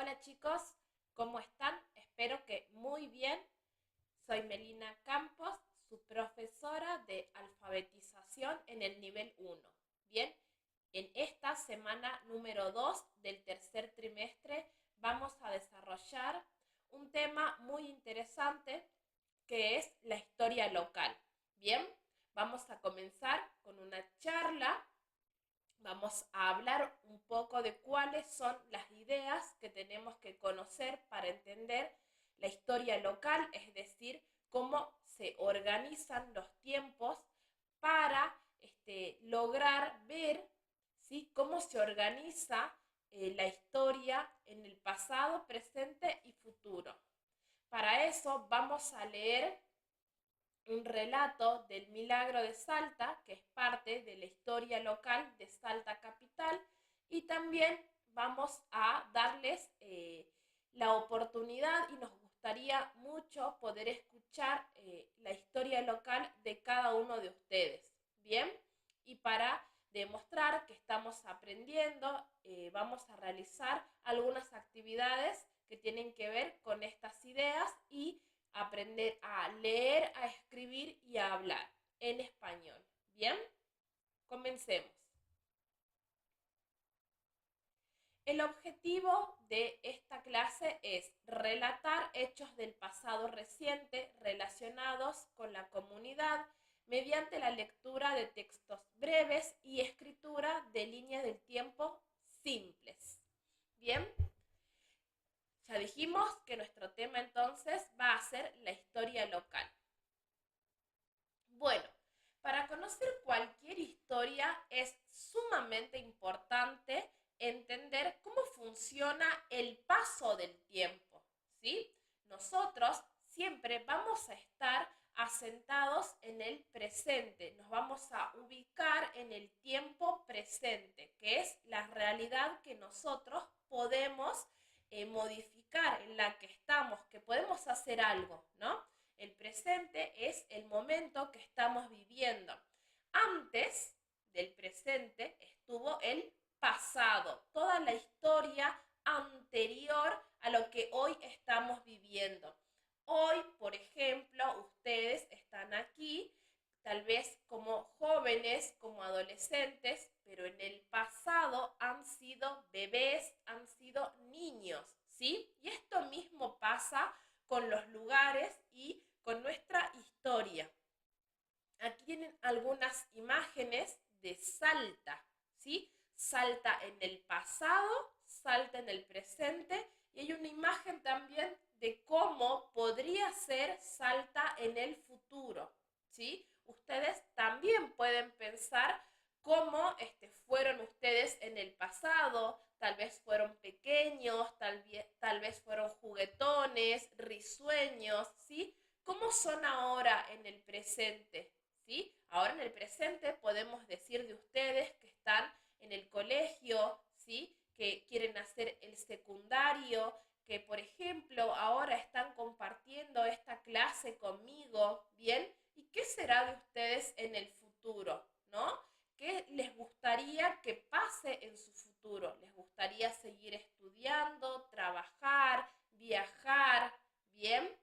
Hola chicos, ¿cómo están? Espero que muy bien. Soy Melina Campos, su profesora de alfabetización en el nivel 1. Bien, en esta semana número 2 del tercer trimestre vamos a desarrollar un tema muy interesante que es la historia local. Bien, vamos a comenzar con una charla. Vamos a hablar un poco de cuáles son las ideas que tenemos que conocer para entender la historia local, es decir, cómo se organizan los tiempos para lograr ver, ¿sí?, cómo se organiza la historia en el pasado, presente y futuro. Para eso vamos a leer un relato del Milagro de Salta, que es parte de la historia local de Salta Capital, y también vamos a darles la oportunidad y nos gustaría mucho poder escuchar la historia local de cada uno de ustedes. Bien, y para demostrar que estamos aprendiendo, vamos a realizar algunas actividades que tienen que ver con estas ideas y aprender a leer, a escribir y a hablar en español. Bien, comencemos. El objetivo de esta clase es relatar hechos del pasado reciente relacionados con la comunidad mediante la lectura de textos breves y escritura de líneas del tiempo simples. Bien, ya dijimos que nuestro tema entonces va a ser la historia local. Bueno, para conocer cualquier historia es sumamente importante entender cómo funciona el paso del tiempo, ¿sí? Nosotros siempre vamos a estar asentados en el presente, nos vamos a ubicar en el tiempo presente, que es la realidad que nosotros podemos modificar, en la que estamos, que podemos hacer algo, ¿no? El presente es el momento que estamos viviendo. Antes del presente estuvo el pasado, toda la historia anterior a lo que hoy estamos viviendo. Hoy, por ejemplo, ustedes están aquí, tal vez como jóvenes, como adolescentes, pero en el pasado han sido bebés, han sido niños, ¿sí? Y esto mismo pasa con los lugares y con nuestra historia. Aquí tienen algunas imágenes de Salta, ¿sí? Salta en el pasado, Salta en el presente, y hay una imagen también de cómo podría ser Salta en el futuro, ¿sí? Ustedes también pueden pensar cómo fueron ustedes en el pasado, tal vez fueron pequeños, tal vez fueron juguetones, risueños, ¿sí? ¿Cómo son ahora en el presente? ¿Sí? Ahora en el presente podemos decir de ustedes que están en el colegio, ¿sí?, que quieren hacer el secundario, que por ejemplo ahora están compartiendo esta clase conmigo, ¿bien? ¿Y qué será de ustedes en el futuro, ¿no? ¿Qué les gustaría que pase en su futuro? ¿Les gustaría seguir estudiando, trabajar, viajar? ¿Bien?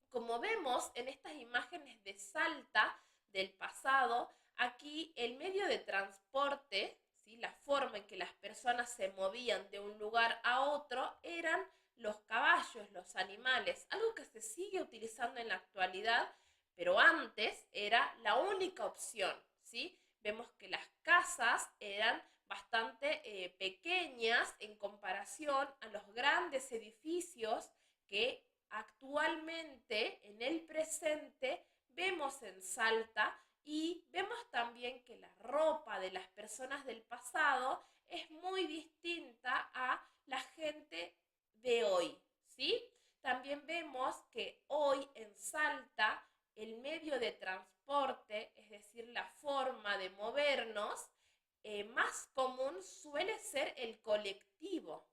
Como vemos en estas imágenes de Salta del pasado, aquí el medio de transporte, ¿sí?, la forma en que las personas se movían de un lugar a otro, eran los caballos, los animales, algo que se sigue utilizando en la actualidad, pero antes era la única opción, ¿sí? Vemos que las casas eran bastante pequeñas en comparación a los grandes edificios que actualmente, en el presente, vemos en Salta, y vemos también que la ropa de las personas del pasado es muy distinta a la gente de hoy, ¿sí? También vemos que hoy en Salta el medio de transporte, es decir, la forma de movernos, más común suele ser el colectivo,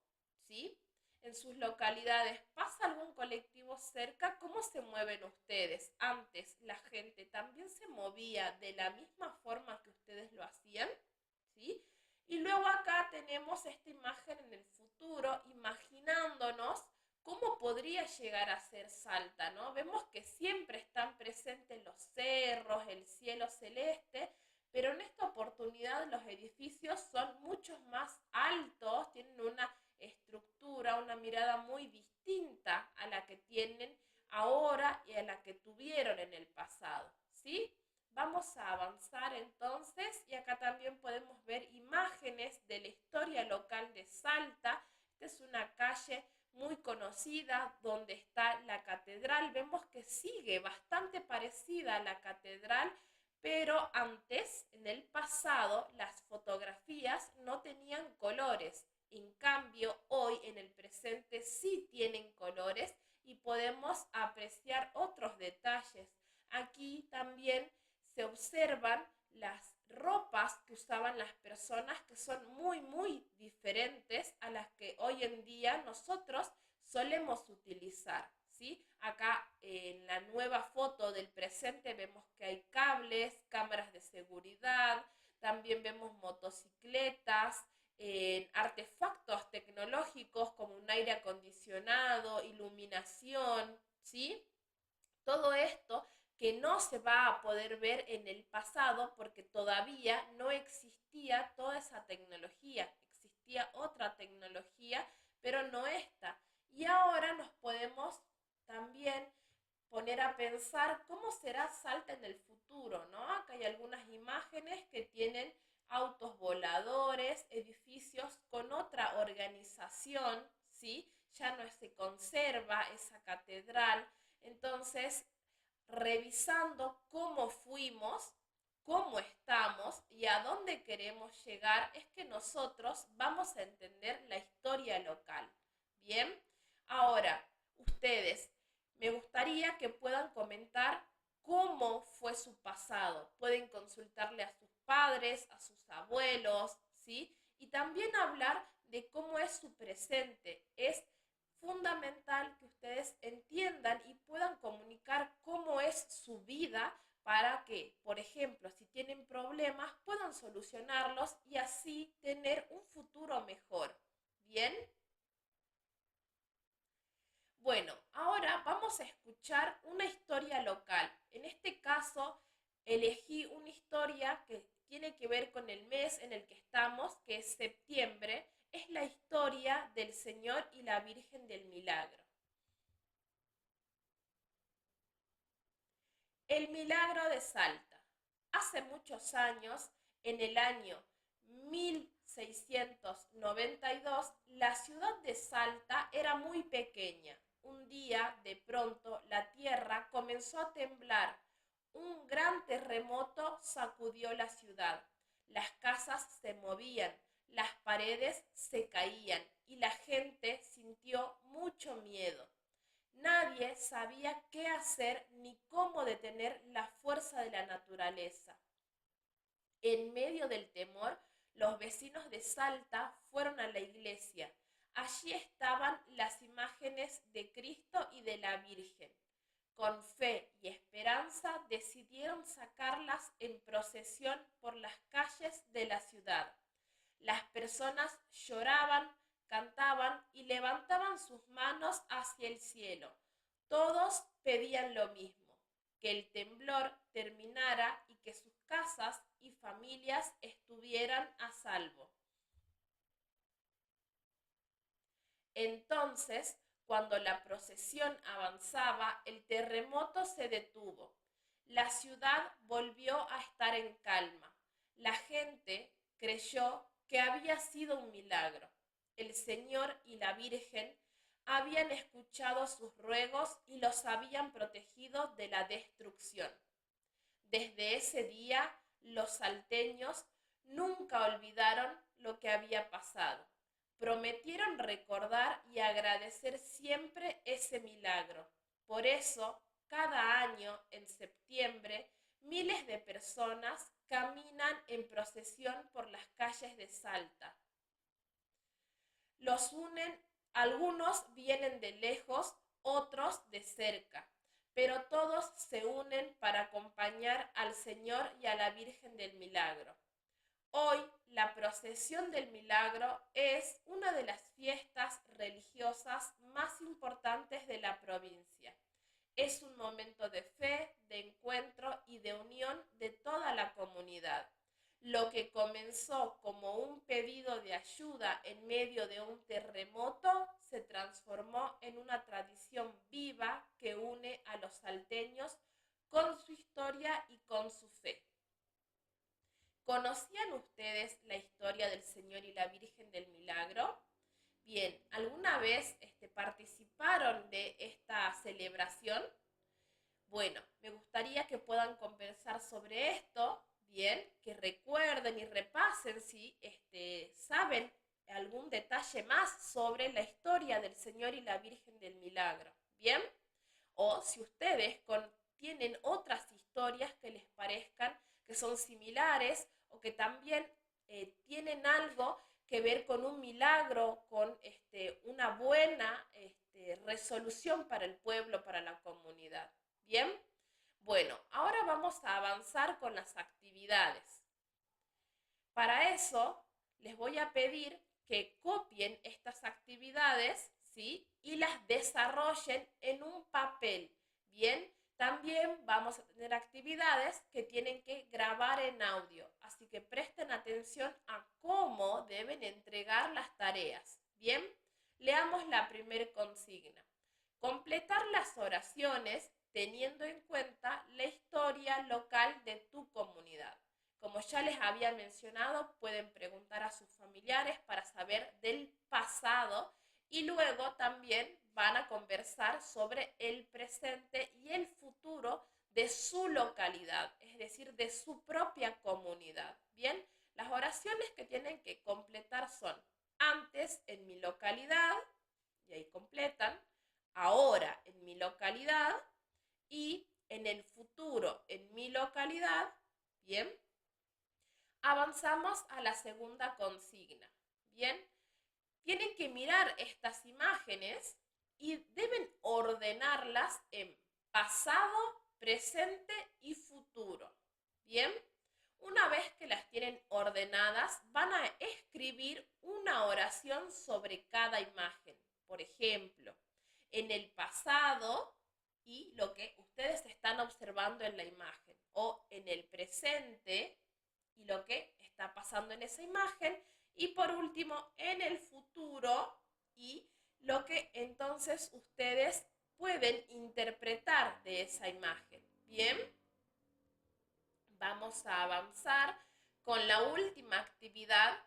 ¿sí? En sus localidades, ¿pasa algún colectivo cerca? ¿Cómo se mueven ustedes? Antes la gente también se movía de la misma forma que ustedes lo hacían, ¿sí? Y luego acá tenemos esta imagen en el futuro. Imagina podría llegar a ser Salta, ¿no? Vemos que siempre están presentes los cerros, el cielo celeste, pero en esta oportunidad los edificios son mucho más altos, tienen una estructura, una mirada muy distinta a la que tienen ahora y a la que tuvieron en el pasado, ¿sí? Vamos a avanzar entonces y acá también podemos ver imágenes de la historia local de Salta. Esta es una calle muy conocida donde está la catedral. Vemos que sigue bastante parecida a la catedral, pero antes, en el pasado, las fotografías no tenían colores. En cambio, hoy en el presente sí tienen colores y podemos apreciar otros detalles. Aquí también se observan las ropas que usaban las personas, que son muy diferentes a las que hoy en día nosotros solemos utilizar, ¿sí? Acá en la nueva foto del presente vemos que hay cables, cámaras de seguridad, también vemos motocicletas, artefactos tecnológicos como un aire acondicionado, iluminación, ¿sí? Todo esto que no se va a poder ver en el pasado porque todavía no existía toda esa tecnología, existía otra tecnología, pero no esta. Y ahora nos podemos también poner a pensar cómo será Salta en el futuro, ¿no? Acá hay algunas imágenes que tienen autos voladores, edificios con otra organización, ¿sí? Ya no se conserva esa catedral. Entonces, revisando cómo fuimos, cómo estamos y a dónde queremos llegar, es que nosotros vamos a entender la historia local. Bien, ahora, ustedes, me gustaría que puedan comentar cómo fue su pasado. Pueden consultarle a sus padres, a sus abuelos, ¿sí? Y también hablar de cómo es su presente. Es fundamental que ustedes entiendan y puedan comunicar cómo es su vida para que, por ejemplo, si tienen problemas, puedan solucionarlos y así tener un futuro mejor. ¿Bien? Bueno, ahora vamos a escuchar una historia local. En este caso, elegí una historia que tiene que ver con el mes en el que estamos, que es septiembre. Es la historia del Señor y la Virgen del Milagro. El milagro de Salta. Hace muchos años, en el año 1692, la ciudad de Salta era muy pequeña. Un día, de pronto, la tierra comenzó a temblar. Un gran terremoto sacudió la ciudad. Las casas se movían, las paredes se caían y la gente sintió mucho miedo. Nadie sabía qué hacer ni cómo detener la fuerza de la naturaleza. En medio del temor, los vecinos de Salta fueron a la iglesia. Allí estaban las imágenes de Cristo y de la Virgen. Con fe y esperanza decidieron sacarlas en procesión por las calles de la ciudad. Las personas lloraban, cantaban y levantaban sus manos hacia el cielo. Todos pedían lo mismo, que el temblor terminara y que sus casas y familias estuvieran a salvo. Entonces, cuando la procesión avanzaba, el terremoto se detuvo. La ciudad volvió a estar en calma. La gente creyó que había sido un milagro. El Señor y la Virgen habían escuchado sus ruegos y los habían protegido de la destrucción. Desde ese día, los salteños nunca olvidaron lo que había pasado. Prometieron recordar y agradecer siempre ese milagro. Por eso, cada año, en septiembre, miles de personas caminan en procesión por las calles de Salta. Los unen, algunos vienen de lejos, otros de cerca, pero todos se unen para acompañar al Señor y a la Virgen del Milagro. Hoy, la procesión del Milagro es una de las fiestas religiosas más importantes de comenzó como un pedido de ayuda en medio de un terremoto, se transformó en una tradición viva que une a los salteños con su historia y con su fe. ¿Conocían ustedes la historia del Señor y la Virgen del Milagro? Bien, ¿alguna vez participaron de esta celebración? Bueno, me gustaría que puedan conversar sobre esto, bien, que recuerden y repasen si saben algún detalle más sobre la historia del Señor y la Virgen del Milagro, bien, o si ustedes tienen otras historias que les parezcan que son similares o que también tienen algo que ver con un milagro, con una buena resolución para el pueblo, para la comunidad. Bien, bueno, ahora vamos a avanzar con las actividades. Para eso, les voy a pedir que copien estas actividades, ¿sí? Y las desarrollen en un papel, ¿bien? También vamos a tener actividades que tienen que grabar en audio, así que presten atención a cómo deben entregar las tareas, ¿bien? Leamos la primera consigna. Completar las oraciones teniendo en cuenta la historia local de tu comunidad. Como ya les había mencionado, pueden preguntar a sus familiares para saber del pasado y luego también van a conversar sobre el presente y el futuro de su localidad, es decir, de su propia comunidad. Bien, las oraciones que tienen que completar son: antes en mi localidad, y ahí completan; ahora en mi localidad, y en el futuro en mi localidad. Bien, avanzamos a la segunda consigna. Bien, tienen que mirar estas imágenes y deben ordenarlas en pasado, presente y futuro. Bien, una vez que las tienen ordenadas, van a escribir una oración sobre cada imagen. Por ejemplo, en el pasado y lo que ustedes están observando en la imagen, o en el presente y lo que está pasando en esa imagen, y por último en el futuro y lo que entonces ustedes pueden interpretar de esa imagen. Bien, vamos a avanzar con la última actividad,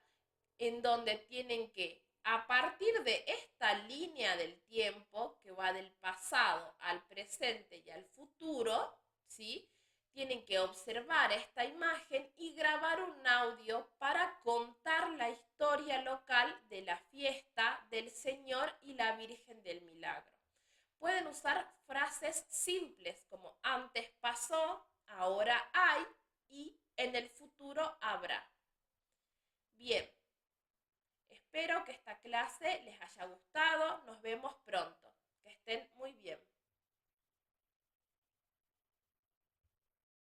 en donde tienen que, a partir de esta línea del tiempo que va del pasado al presente y al futuro, ¿sí?, tienen que observar esta imagen y grabar un audio para contar la historia local de la fiesta del Señor y la Virgen del Milagro. Pueden usar frases simples como antes pasó, ahora hay y en el futuro habrá. Bien, espero que esta clase les haya gustado. Nos vemos pronto.